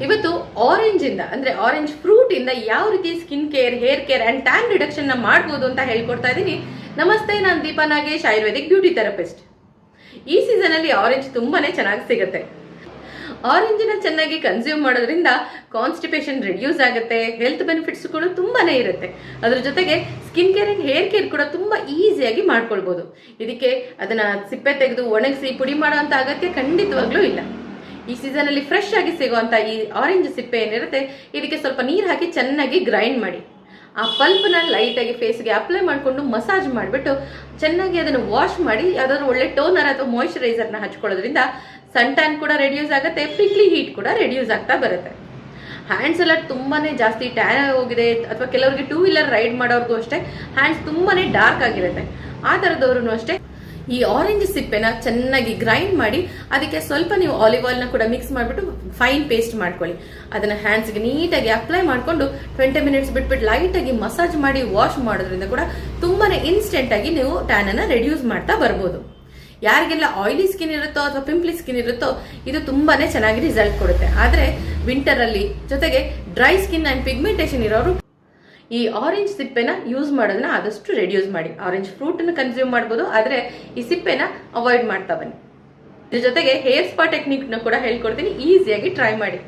ಇವತ್ತು ಆರೆಂಜ್ ಇಂದ ಅಂದ್ರೆ ಆರೆಂಜ್ ಫ್ರೂಟ್ ಇಂದ ಯಾವ ರೀತಿ skin care, hair care and tan reduction ನ ಮಾಡಬಹುದು ಅಂತ ಹೇಳ್ಕೊಡ್ತಾ ಇದ್ದೀನಿ. ನಮಸ್ತೆ, ನಾನು ದೀಪಾ ನಾಗೇಶ್, ಆಯುರ್ವೇದಿಕ್ ಬ್ಯೂಟಿ ಥೆರಪಿಸ್ಟ್. ಈ ಸೀಸನ್ ಅಲ್ಲಿ ಆರೆಂಜ್ ತುಂಬಾನೇ ಚೆನ್ನಾಗಿ ಸಿಗುತ್ತೆ. ಆರೆಂಜಿನ ಚೆನ್ನಾಗಿ ಕನ್ಸ್ಯೂಮ್ ಮಾಡೋದ್ರಿಂದ ಕಾನ್ಸ್ಟಿಪೇಷನ್ ರಿಡ್ಯೂಸ್ ಆಗುತ್ತೆ, ಹೆಲ್ತ್ ಬೆನಿಫಿಟ್ಸ್ ಕೂಡ ತುಂಬಾನೇ ಇರುತ್ತೆ. ಅದ್ರ ಜೊತೆಗೆ skin care and hair care ಕೂಡ ತುಂಬಾ ಈಸಿಯಾಗಿ ಮಾಡ್ಕೊಳ್ಬಹುದು. ಇದಕ್ಕೆ ಅದನ್ನ ಸಿಪ್ಪೆ ತೆಗೆದು ಒಣಗಿಸಿ ಪುಡಿ ಮಾಡೋ ಅಂತ ಅಗತ್ಯ ಖಂಡಿತವಾಗ್ಲೂ ಇಲ್ಲ. ಈ ಸೀಸನ್ ಅಲ್ಲಿ ಫ್ರೆಶ್ ಆಗಿ ಸಿಗುವಂತ ಈ ಆರೆಂಜ್ ಸಿಪ್ಪೆ ಏನಿರುತ್ತೆ, ಇದಕ್ಕೆ ಸ್ವಲ್ಪ ನೀರು ಹಾಕಿ ಚೆನ್ನಾಗಿ ಗ್ರೈಂಡ್ ಮಾಡಿ ಆ ಪಲ್ಪ್ ನ ಲೈಟ್ ಆಗಿ ಫೇಸ್ಗೆ ಅಪ್ಲೈ ಮಾಡಿಕೊಂಡು ಮಸಾಜ್ ಮಾಡಿಬಿಟ್ಟು ಚೆನ್ನಾಗಿ ಅದನ್ನು ವಾಶ್ ಮಾಡಿ ಯಾವ್ದಾದ್ರು ಒಳ್ಳೆ ಟೋನರ್ ಅಥವಾ ಮಾಯಿಶ್ಚರೈಸರ್ ನ ಹಚ್ಕೊಳ್ಳೋದ್ರಿಂದ ಸನ್ ಟ್ಯಾನ್ ಕೂಡ ರೆಡ್ಯೂಸ್ ಆಗುತ್ತೆ, ಪ್ರಿಕ್ಲಿ ಹೀಟ್ ಕೂಡ ರೆಡ್ಯೂಸ್ ಆಗ್ತಾ ಬರುತ್ತೆ. ಹ್ಯಾಂಡ್ಸ್ ಎಲ್ಲ ತುಂಬಾನೇ ಜಾಸ್ತಿ ಟ್ಯಾನ್ ಹೋಗಿದೆ ಅಥವಾ ಕೆಲವರಿಗೆ 2 ವೀಲರ್ ರೈಡ್ ಮಾಡೋರ್ಗೂ ಅಷ್ಟೇ ಹ್ಯಾಂಡ್ಸ್ ತುಂಬಾನೇ ಡಾರ್ಕ್ ಆಗಿರುತ್ತೆ. ಆ ತರದವ್ರು ಅಷ್ಟೇ ಈ ಆರೆಂಜ್ ಸಿಪ್ಪೆನ ಚೆನ್ನಾಗಿ ಗ್ರೈಂಡ್ ಮಾಡಿ ಅದಕ್ಕೆ ಸ್ವಲ್ಪ ನೀವು ಆಲಿವ್ ಆಯಿಲ್ ನ ಕೂಡ ಮಿಕ್ಸ್ ಮಾಡಿಬಿಟ್ಟು ಫೈನ್ ಪೇಸ್ಟ್ ಮಾಡ್ಕೊಳ್ಳಿ. ಅದನ್ನ ಹ್ಯಾಂಡ್ಸ್ಗೆ ನೀಟಾಗಿ ಅಪ್ಲೈ ಮಾಡಿಕೊಂಡು 20 ಮಿನಿಟ್ಸ್ ಬಿಟ್ಬಿಟ್ಟು ಲೈಟ್ ಆಗಿ ಮಸಾಜ್ ಮಾಡಿ ವಾಶ್ ಮಾಡೋದ್ರಿಂದ ಕೂಡ ತುಂಬಾನೇ ಇನ್ಸ್ಟೆಂಟ್ ಆಗಿ ನೀವು ಟ್ಯಾನ್ ಅನ್ನ ರೆಡ್ಯೂಸ್ ಮಾಡ್ತಾ ಬರ್ಬೋದು. ಯಾರಿಗೆಲ್ಲ ಆಯಿಲಿ ಸ್ಕಿನ್ ಇರುತ್ತೋ ಅಥವಾ ಪಿಂಪ್ಲಿ ಸ್ಕಿನ್ ಇರುತ್ತೋ ಇದು ತುಂಬಾನೇ ಚೆನ್ನಾಗಿ ರಿಸಲ್ಟ್ ಕೊಡುತ್ತೆ. ಆದ್ರೆ ವಿಂಟರ್ ಅಲ್ಲಿ ಜೊತೆಗೆ ಡ್ರೈ ಸ್ಕಿನ್ ಅಂಡ್ ಪಿಗ್ಮೆಂಟೇಷನ್ ಇರೋರು ಈ ಆರೆಂಜ್ ಸಿಪ್ಪೆನ ಯೂಸ್ ಮಾಡೋದನ್ನ ಆದಷ್ಟು ರೆಡ್ಯೂಸ್ ಮಾಡಿ. ಆರೆಂಜ್ ಫ್ರೂಟ್ ಅನ್ನು ಕನ್ಸ್ಯೂಮ್ ಮಾಡಬಹುದು, ಆದ್ರೆ ಈ ಸಿಪ್ಪೆನ ಅವಾಯ್ಡ್ ಮಾಡ್ತಾ ಬನ್ನಿ. ಇದ್ರ ಜೊತೆಗೆ ಹೇರ್ ಸ್ಪಾ ಟೆಕ್ನಿಕ್ ನ ಕೂಡ ಹೇಳ್ಕೊಡ್ತೀನಿ, ಈಸಿಯಾಗಿ ಟ್ರೈ ಮಾಡಿ.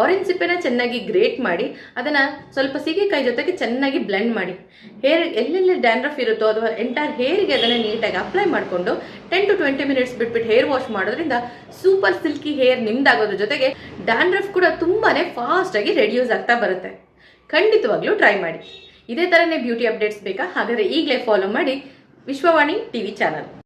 ಆರೆಂಜ್ ಸಿಪ್ಪೆನ ಚೆನ್ನಾಗಿ ಗ್ರೇಟ್ ಮಾಡಿ ಅದನ್ನ ಸ್ವಲ್ಪ ಸೀಗೆಕಾಯಿ ಜೊತೆಗೆ ಚೆನ್ನಾಗಿ ಬ್ಲೆಂಡ್ ಮಾಡಿ ಹೇರ್ ಎಲ್ಲೆಲ್ಲಿ ಡ್ಯಾಂಡ್ರಫ್ ಇರುತ್ತೋ ಅಥವಾ ಎಂಟೈರ್ ಹೇರ್ಗೆ ಅದನ್ನ ನೀಟಾಗಿ ಅಪ್ಲೈ ಮಾಡಿಕೊಂಡು 10 to 20 ಮಿನಿಟ್ಸ್ ಬಿಟ್ಬಿಟ್ಟು ಹೇರ್ ವಾಶ್ ಮಾಡೋದ್ರಿಂದ ಸೂಪರ್ ಸಿಲ್ಕಿ ಹೇರ್ ನಿಮ್ದಾಗೋದ್ರ ಜೊತೆಗೆ ಡ್ಯಾಂಡ್ರಫ್ ಕೂಡ ತುಂಬಾನೇ ಫಾಸ್ಟ್ ಆಗಿ ರೆಡ್ಯೂಸ್ ಆಗ್ತಾ ಬರುತ್ತೆ. ಖಂಡಿತವಾಗ್ಲೂ ಟ್ರೈ ಮಾಡಿ. ಇದೇ ತರನೇ ಬ್ಯೂಟಿ ಅಪ್ಡೇಟ್ಸ್ ಬೇಕಾ? ಹಾಗಾದ್ರೆ ಈಗಲೇ ಫಾಲೋ ಮಾಡಿ ವಿಶ್ವವಾಣಿ ಟಿವಿ ಚಾನಲ್.